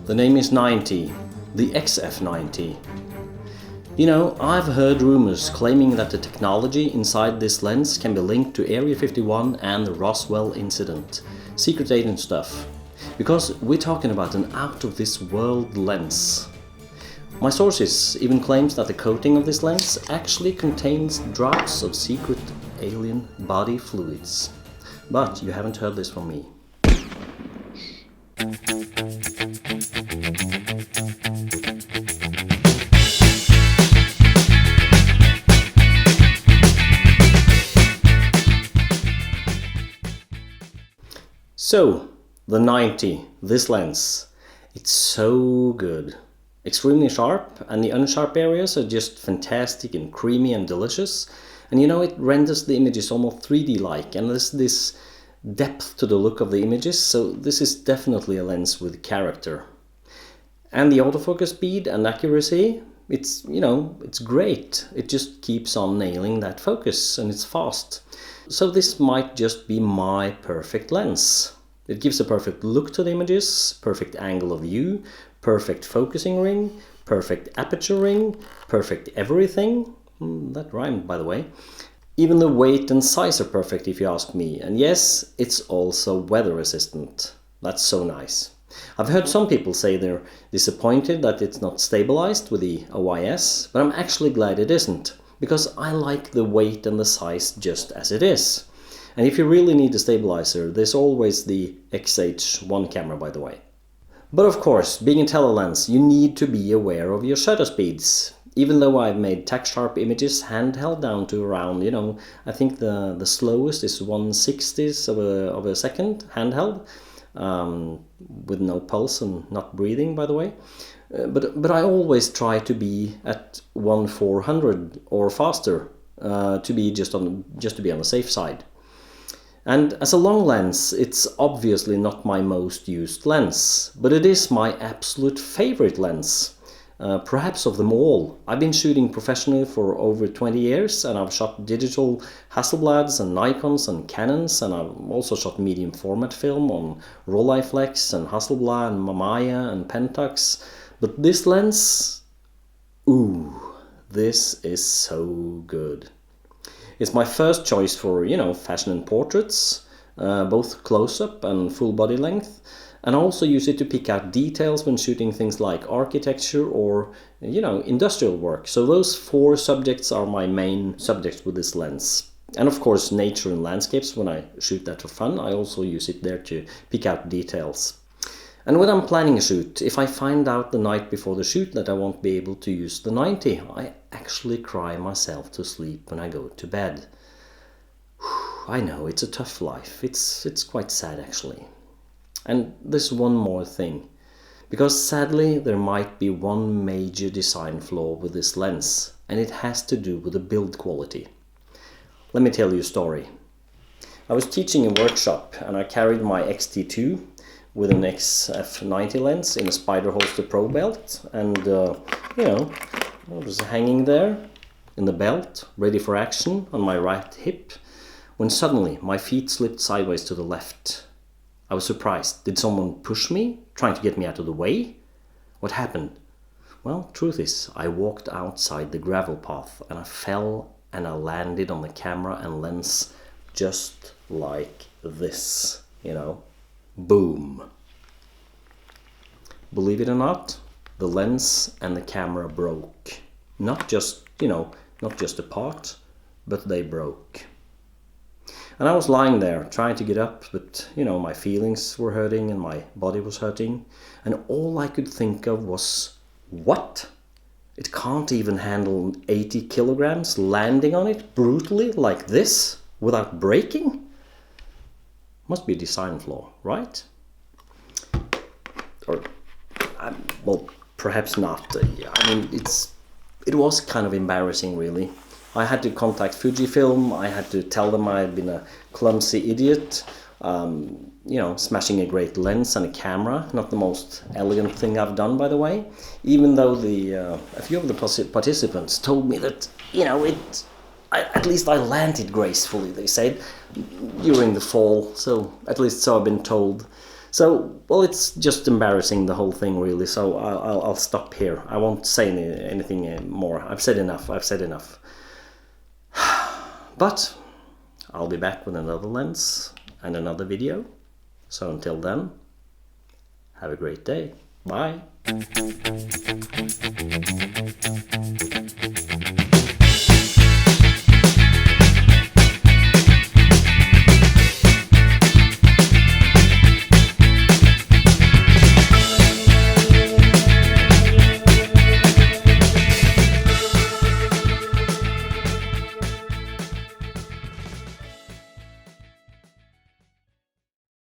The name is 90, the XF90. You know, I've heard rumors claiming that the technology inside this lens can be linked to Area 51 and the Roswell incident. Secret agent stuff. Because we're talking about an out-of-this-world lens. My sources even claims that the coating of this lens actually contains drops of secret alien body fluids. But you haven't heard this from me. So, the 90, this lens, it's so good. Extremely sharp, and the unsharp areas are just fantastic and creamy and delicious. And you know, it renders the images almost 3D-like, and there's this depth to the look of the images, so this is definitely a lens with character. And the autofocus speed and accuracy, it's great. It just keeps on nailing that focus, and it's fast. So this might just be my perfect lens. It gives a perfect look to the images, perfect angle of view, perfect focusing ring, perfect aperture ring, perfect everything. That rhymed, by the way. Even the weight and size are perfect if you ask me. And yes, it's also weather resistant. That's so nice. I've heard some people say they're disappointed that it's not stabilized with the OIS, but I'm actually glad it isn't, because I like the weight and the size just as it is. And if you really need a stabilizer, there's always the XH1 camera, by the way. But of course, being a telelens, you need to be aware of your shutter speeds. Even though I've made tack-sharp images handheld down to around, I think the slowest is 1/60th of a second handheld, with no pulse and not breathing, by the way. But I always try to be at 1/400 or faster, to be just to be on the safe side. And as a long lens, it's obviously not my most used lens, but it is my absolute favorite lens, perhaps of them all. I've been shooting professionally for over 20 years, and I've shot digital Hasselblads and Nikons and Canons, and I've also shot medium format film on Rolleiflex and Hasselblad and Mamiya and Pentax. But this lens, ooh, this is so good. It's my first choice for, fashion and portraits, both close-up and full body length. And I also use it to pick out details when shooting things like architecture or, industrial work. So those 4 subjects are my main subjects with this lens. And of course, nature and landscapes, when I shoot that for fun, I also use it there to pick out details. And when I'm planning a shoot, if I find out the night before the shoot that I won't be able to use the 90, I actually cry myself to sleep when I go to bed. I know, it's a tough life. It's quite sad, actually. And there's one more thing. Because sadly, there might be one major design flaw with this lens, and it has to do with the build quality. Let me tell you a story. I was teaching a workshop, and I carried my X-T2 with an XF90 lens in a Spider Holster Pro belt, and I was hanging there in the belt, ready for action on my right hip, when suddenly my feet slipped sideways to the left. I was surprised. Did someone push me, trying to get me out of the way? What happened? Well, truth is, I walked outside the gravel path, and I fell and I landed on the camera and lens just like this, Boom. Believe it or not, the lens and the camera broke. Not just a part, but they broke. And I was lying there trying to get up, but my feelings were hurting and my body was hurting. And all I could think of was, what? It can't even handle 80 kilograms landing on it brutally like this without breaking? Must be a design flaw, right? Or, well, perhaps not. I mean, it was kind of embarrassing, really. I had to contact Fujifilm. I had to tell them I had been a clumsy idiot, smashing a great lens and a camera. Not the most elegant thing I've done, by the way. Even though a few of the participants told me that, at least I landed gracefully, they said, during the fall. So, at least so I've been told. So, well, it's just embarrassing, the whole thing, really, so I'll stop here. I won't say anything more. I've said enough. But I'll be back with another lens and another video. So until then, have a great day. Bye.